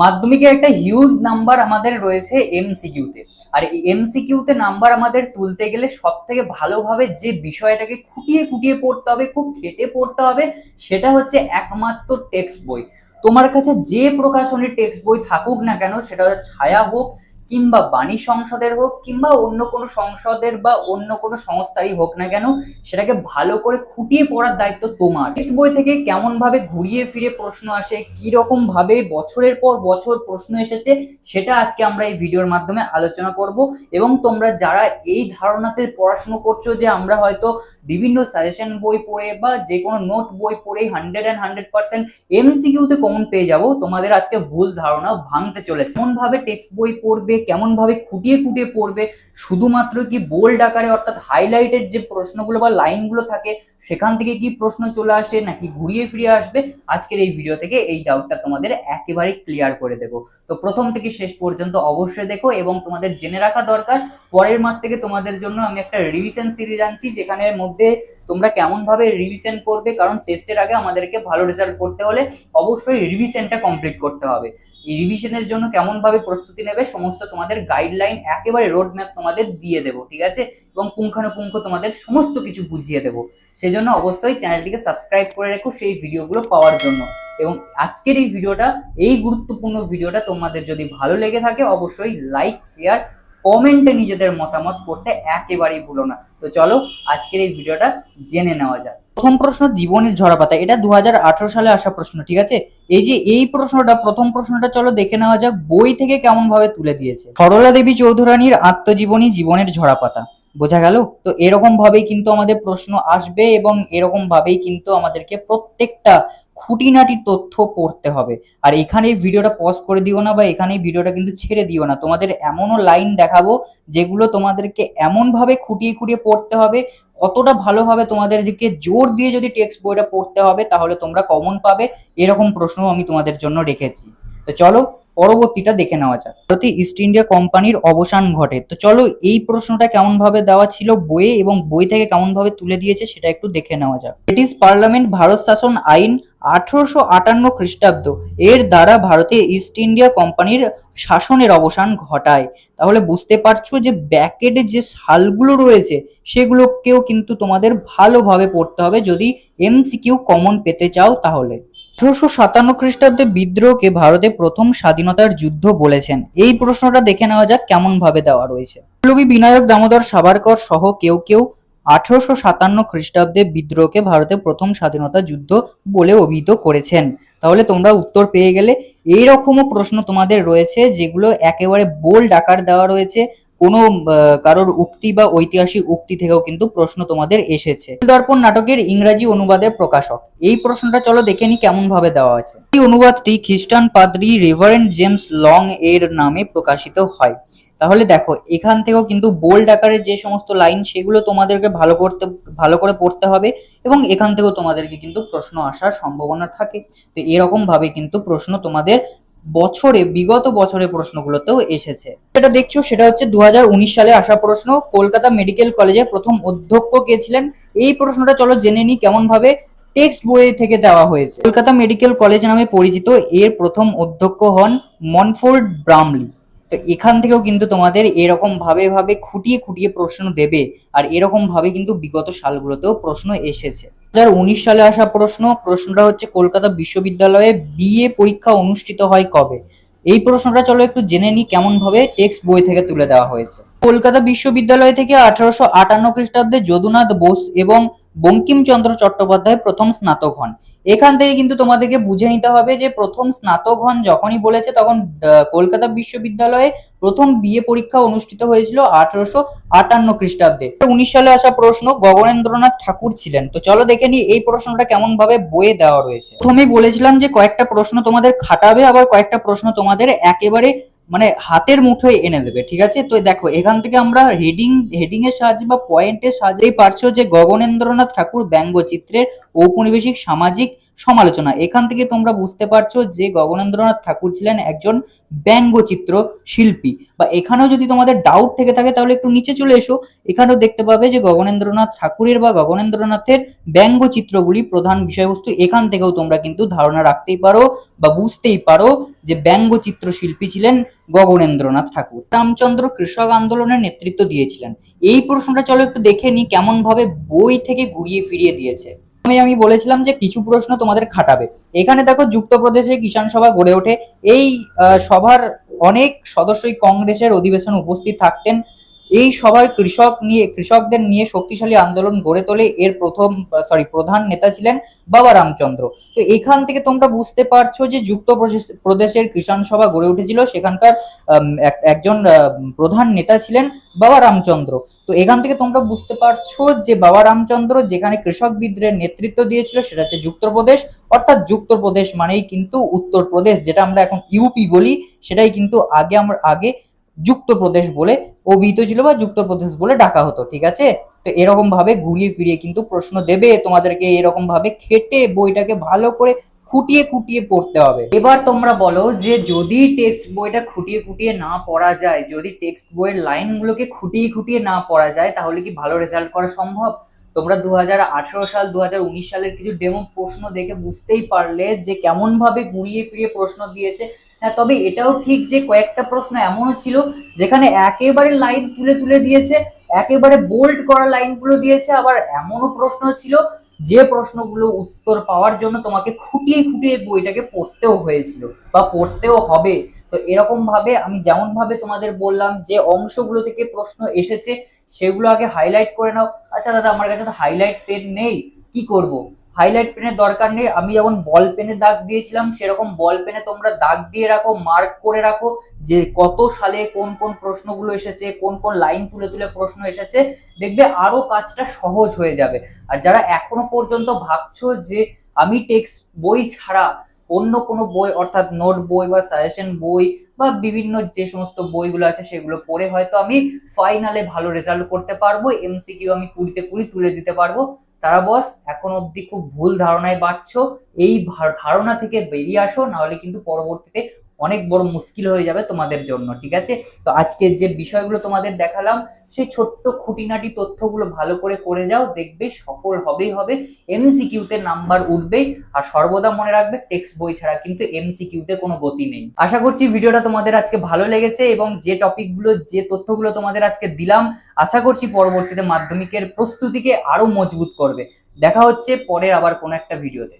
মাধ্যমিকের একটা huge number আমাদের রয়েছে এমসিকিউতে। আর এই এমসিকিউতে নাম্বার আমাদের তুলতে গেলে সব থেকে ভালোভাবে যে বিষয়টাকে খুঁটিয়ে খুঁটিয়ে পড়তে হবে, খুব খেটে পড়তে হবে, সেটা হচ্ছে একমাত্র টেক্সট বই। তোমার কাছে যে প্রকাশনের টেক্সট বই থাকুক না কেন, সেটা ছায়া হোক কিংবা বাণী সংসদের হোক কিংবা অন্য কোনো সংসদের বা অন্য কোনো সংস্থারই হোক না কেন, সেটাকে ভালো করে খুঁটিয়ে পড়ার দায়িত্ব তোমার। টেক্সট বই থেকে কেমন ভাবে ঘুরিয়ে ফিরে প্রশ্ন আসে, কি রকম ভাবে বছরের পর বছর প্রশ্ন এসেছে, সেটা আজকে আমরা এই ভিডিওর মাধ্যমে আলোচনা করব। এবং তোমরা যারা এই ধারণাতে পড়াশোনা করছো যে আমরা হয়তো বিভিন্ন সাজেশন বই পড়ে বা যে কোনো নোট বই পড়ে 100% এমসিকিউতে কমন পেয়ে যাব, তোমাদের আজকে ভুল ধারণা ভাঙতে চলেছে। কেমন ভাবে টেক্সট বই পড়বে, কেমন ভাবে খুঁটিয়ে খুঁটিয়ে পড়বে, শুধুমাত্র কি বোল্ড আকারে অর্থাৎ হাইলাইটেড যে প্রশ্নগুলো বা লাইনগুলো থাকে সেখান থেকে কি প্রশ্ন চলে আসে নাকি ঘুরিয়ে ফিরিয়ে আসবে, আজকের এই ভিডিও থেকে এই ডাউটটা তোমাদের একেবারে ক্লিয়ার করে দেবো। তো প্রথম থেকে শেষ পর্যন্ত অবশ্যই দেখো। এবং তোমাদের জেনে রাখা দরকার, পরের মাস থেকে তোমাদের জন্য আমি একটা রিভিশন সিরিজ আনছি, যেখানের মধ্যে তোমরা কেমন ভাবে রিভিশন করবে, কারণ টেস্টের আগে আমাদেরকে ভালো রেজাল্ট করতে হলে অবশ্যই রিভিশনটা কমপ্লিট করতে হবে। এই রিভিশনের জন্য কেমন ভাবে প্রস্তুতি নেবে সমস্ত তোমাদের গাইডলাইন, একেবারে রোড ম্যাপ তোমাদের দিয়ে দেবো, ঠিক আছে? এবং পুঙ্খানুপুঙ্খ তোমাদের সমস্ত কিছু বুঝিয়ে দেবো। সেই জন্য অবশ্যই চ্যানেলটিকে সাবস্ক্রাইব করে রেখো সেই ভিডিওগুলো পাওয়ার জন্য। এবং আজকের এই ভিডিওটা, এই গুরুত্বপূর্ণ ভিডিওটা তোমাদের যদি ভালো লেগে থাকে অবশ্যই লাইক, শেয়ার, কমেন্টে নিজেদের মতামত করতে একেবারেই ভুলো না। তো চলো আজকের এই ভিডিওটা জেনে নেওয়া যাক। প্রথম প্রশ্ন, জীবনের ঝরাপাতা। এটা 2018 সালে আসা প্রশ্ন, ঠিক আছে? এই যে এই প্রশ্নটা, প্রথম প্রশ্নটা চলো দেখে নেওয়া যাক বই থেকে কেমন ভাবে তুলে দিয়েছে। সরলা দেবী চৌধুরানীর আত্মজীবনী জীবনের ঝরাপাতা, বোঝা গেল? তো এরকম ভাবেই কিন্তু আমাদের প্রশ্ন আসবে এবং এরকম ভাবেই কিন্তু আমাদেরকে প্রত্যেকটা খুঁটিনাটি তথ্য পড়তে হবে। আর এখানে ভিডিওটা পজ করে দিও না বা এখানে ভিডিওটা কিন্তু ছেড়ে দিও না। তোমাদের এমনও লাইন দেখাবো যেগুলো তোমাদেরকে এমন ভাবে খুঁটিয়ে খুঁটিয়ে পড়তে হবে, কতটা ভালোভাবে তোমাদেরকে জোর দিয়ে যদি টেক্সট বইটা পড়তে হবে তাহলে তোমরা কমন পাবে, এরকম প্রশ্ন আমি তোমাদের জন্য রেখেছি। তো চলো পরবর্তীটা দেখে নেওয়া যাক। ভারতীয় ইস্ট ইন্ডিয়া কোম্পানির অবসান ঘটে। তো চলো এই প্রশ্নটা কেমন ভাবে দেওয়া ছিল বইয়ে এবং বই থেকে কেমন ভাবে তুলে দিয়েছে সেটা একটু দেখে নেওয়া যাক। ব্রিটিশ পার্লামেন্ট ভারত শাসন আইন 1858 খ্রিস্টাব্দ এর দ্বারা ভারতীয় ইস্ট ইন্ডিয়া কোম্পানির শাসনের অবসান ঘটায়। তাহলে বুঝতে পারছো যে ব্যাকেটে যে সালগুলো রয়েছে সেগুলোকেও কিন্তু তোমাদের ভালোভাবে পড়তে হবে যদি এমসিকিউ কমন পেতে চাও তাহলে। 1857 খ্রিস্টাব্দে বিদ্রোহকে ভারতে প্রথম স্বাধীনতার যুদ্ধ বলেছেন। এই প্রশ্নটা দেখে নেওয়া যাক কেমন ভাবে দেওয়া রয়েছে। বিপ্লবী বিনায়ক দামোদর সাভারকর সহ কেউ কেউ 1857 খ্রিস্টাব্দে বিদ্রোহকে ভারতে প্রথম স্বাধীনতা যুদ্ধ বলে অভিহিত করেছেন। তাহলে তোমরা উত্তর পেয়ে গেলে। এইরকমও প্রশ্ন তোমাদের রয়েছে যেগুলো একেবারে বোল্ড আকার দেওয়া রয়েছে, কোনো কারোর উক্তি বা ঐতিহাসিক উক্তি থেকেও কিন্তু প্রশ্ন তোমাদের এসেছে। দর্পণ নাটকের ইংরাজি অনুবাদের প্রকাশক, এই প্রশ্নটা চলো দেখে নি কেমন ভাবে দেওয়া আছে। এই অনুবাদটি খ্রিস্টান পাদ্রী রেভারেন্ড জেমস লং এর নামে প্রকাশিত হয়। তাহলে দেখো এখান থেকেও কিন্তু বোল্ড আকারের যে সমস্ত লাইন সেগুলো তোমাদেরকে ভালো করে পড়তে হবে এবং এখান থেকেও তোমাদেরকে কিন্তু প্রশ্ন আসার সম্ভাবনা থাকে। তো এরকম ভাবে কিন্তু প্রশ্ন তোমাদের বিগত বছরে প্রশ্নগুলোতেও এসেছে। যেটা দেখছো সেটা হচ্ছে 2019 সালে আসা প্রশ্ন। কলকাতা মেডিকেল কলেজের প্রথম অধ্যক্ষ কে ছিলেন? এই প্রশ্নটা চলো জেনে নি কেমন ভাবে টেক্সট বই থেকে দেওয়া হয়েছে। কলকাতা মেডিকেল কলেজ নামে পরিচিত এর প্রথম অধ্যক্ষ হন মনফোর্ড ব্রামলি। তো এখান থেকেও কিন্তু তোমাদের এরকম ভাবে খুঁটিয়ে খুঁটিয়ে প্রশ্ন দেবে আর এরকম ভাবে কিন্তু বিগত সালগুলোতেও প্রশ্ন এসেছে। 2019 সালে আসা প্রশ্নটা হচ্ছে কলকাতা বিশ্ববিদ্যালয়ে বিএ পরীক্ষা অনুষ্ঠিত হয় কবে? এই প্রশ্নটা চলো একটু জেনে নি কেমন ভাবে টেক্সট বই থেকে তুলে দেওয়া হয়েছে। কলকাতা বিশ্ববিদ্যালয় থেকে 1858 খ্রিস্টাব্দে যদুনাথ বোস এবং বঙ্কিমচন্দ্র চট্টোপাধ্যায় প্রথম স্নাতক হন। এখান থেকে কিন্তু তোমাদেরকে বুঝে নিতে হবে যে প্রথম স্নাতক হন যখনই বলেছে তখন কলকাতা বিশ্ববিদ্যালয়ে প্রথম বিএ পরীক্ষা অনুষ্ঠিত হয়েছিল 1858 খ্রিস্টাব্দে। 19 সালে আসা প্রশ্ন, গগনেন্দ্রনাথ ঠাকুর ছিলেন। তো চলো দেখে নি এই প্রশ্নটা কেমন ভাবে বইয়ে দেওয়া রয়েছে। প্রথমেই বলেছিলাম যে কয়েকটা প্রশ্ন তোমাদের খাটাবে, আবার কয়েকটা প্রশ্ন তোমাদের একেবারে হাতের মুঠোয় এনে দেবে, ঠিক আছে? তো দেখো এখান থেকে আমরা হেডিং এর সাহায্যে বা পয়েন্টের সাহায্যেই পারছো যে গগনেন্দ্রনাথ ঠাকুর ব্যঙ্গচিত্রের ঔপনিবেশিক সামাজিক সমালোচনা। এখান থেকে তোমরা বুঝতে পারছো যে গগনেন্দ্রনাথ ঠাকুর ছিলেন একজন ব্যঙ্গচিত্র শিল্পী। বা এখানেও যদি তোমাদের ডাউট থেকে থাকে তাহলে একটু নিচে চলে এসো, এখানেও দেখতে পাবে যে গগনেন্দ্রনাথ ঠাকুরের বা গগনেন্দ্রনাথের ব্যঙ্গচিত্রগুলি প্রধান বিষয়বস্তু। এখান থেকেও তোমরা কিন্তু ধারণা রাখতেই পারো বা বুঝতেই পারো যে ব্যঙ্গচিত্র শিল্পী ছিলেন গগনেন্দ্রনাথ ঠাকুর। রামচন্দ্র কৃষক আন্দোলনের নেতৃত্ব দিয়েছিলেন। এই প্রশ্নটা চলো একটু দেখে নি কেমন ভাবে বই থেকে ঘুরিয়ে ফিরিয়ে দিয়েছে। আমি বলেছিলাম যে কিছু প্রশ্ন তোমাদের খাটাবে। এখানে দেখো যুক্তপ্রদেশে কিষাণ সভা গড়ে ওঠে। এই সভার অনেক সদস্যই কংগ্রেসের অধিবেশনে উপস্থিত থাকতেন। এই সভায় কৃষকদের নিয়ে শক্তিশালী আন্দোলন গড়ে তোলে। এর প্রধান নেতা ছিলেন বাবা রামচন্দ্র। তো এখান থেকে তোমরা বুঝতে পারছো যে যুক্তপ্রদেশের কিষাণ সভা গড়ে উঠেছিল, সেখানকার একজন প্রধান নেতা ছিলেন বাবা রামচন্দ্র। তো এখান থেকে তোমরা বুঝতে পারছো যে বাবা রামচন্দ্র যেখানে কৃষক বিদ্রোহের নেতৃত্ব দিয়েছিল সেটা হচ্ছে যুক্তপ্রদেশ। অর্থাৎ যুক্তপ্রদেশ মানেই কিন্তু উত্তরপ্রদেশ, যেটা আমরা এখন ইউপি বলি, সেটাই কিন্তু আগে যুক্তপ্রদেশ বলে অভিহিত ছিল বা যুক্তপ্রদেশ বলে ডাকা হতো। ঠিক আছে, তো এরকম ভাবে ঘুরিয়ে ফিরিয়ে কিন্তু প্রশ্ন দেবে তোমাদেরকে, এরকম ভাবে খেটে বইটাকে ভালো করে খুঁটিয়ে খুঁটিয়ে পড়তে হবে। এবার তোমরা বলো যে যদি টেক্সট বইটা খুঁটিয়ে খুঁটিয়ে না পড়া যায়, যদি টেক্সট বইয়ের লাইনগুলোকে খুঁটিয়ে খুঁটিয়ে না পড়া যায়, তাহলে কি ভালো রেজাল্ট করা সম্ভব? তোমরা 2018 সাল 2019 সালের কিছু ডেমো প্রশ্ন দেখে বুঝতেই পারলে যে কেমন ভাবে ঘুরিয়ে ফিরিয়ে প্রশ্ন দিয়েছে। হ্যাঁ, তবে এটাও ঠিক যে কয়েকটা প্রশ্ন এমনও ছিল যেখানে একেবারে লাইন তুলে তুলে দিয়েছে, একেবারে বোল্ড করা লাইনগুলো দিয়েছে। আবার এমনও প্রশ্ন ছিল যে প্রশ্নগুলো উত্তর পাওয়ার জন্য তোমাকে খুঁটিয়ে খুঁটিয়ে বইটাকে পড়তেও হয়েছিল বা পড়তেও হবে। তো এরকম ভাবে আমি যেমন ভাবে তোমাদের বললাম যে অংশগুলো থেকে প্রশ্ন এসেছে সেগুলো আগে হাইলাইট করে নাও। আচ্ছা দাদা, আমার কাছে তো হাইলাইট পেন নেই, কি করব? হাইলাইট পেনের দরকার নেই, আমি যেমন বল পেনে দাগ দিয়েছিলাম সেরকম বল পেনে তোমরা দাগ দিয়ে রাখো, মার্ক করে রাখো যে কত সালে কোন কোন প্রশ্নগুলো এসেছে, কোন কোন লাইন তুলে তুলে প্রশ্ন এসেছে। দেখবে আরো কাজটা সহজ হয়ে যাবে। আর যারা এখনো পর্যন্ত ভাবছো যে আমি টেক্সট বই ছাড়া অন্য কোনো বই অর্থাৎ নোট বই বা সাজেশন বই বা বিভিন্ন যে সমস্ত বইগুলো আছে সেগুলো পড়ে হয়তো আমি ফাইনালে ভালো রেজাল্ট করতে পারবো, এমসিকিউ আমি 20-তে 20 তুলে দিতে পারবো, তারা বস এখন অব্দি খুব ভুল ধারণায় বাঁচছো। এই ধারণা থেকে বেরিয়ে আসো, নাহলে কিন্তু পরবর্তীতে অনেক বড় মুশকিল হয়ে যাবে তোমাদের জন্য। ঠিক আছে, তো আজকের যে বিষয়গুলো তোমাদের দেখালাম সেই ছোট্ট খুঁটিনাটি তথ্যগুলো ভালো করে করে যাও, দেখবে সফল হবেই হবে, এমসিকিউতে নাম্বার উঠবেই। আর সর্বদা মনে রাখবে টেক্সট বই ছাড়া কিন্তু এমসিকিউতে কোনো গতি নেই। আশা করছি ভিডিওটা তোমাদের আজকে ভালো লেগেছে এবং যে টপিকগুলো যে তথ্যগুলো তোমাদের আজকে দিলাম আশা করছি পরবর্তীতে মাধ্যমিকের প্রস্তুতিকে আরো মজবুত করবে। দেখা হচ্ছে পরের আবার কোনো একটা ভিডিওতে।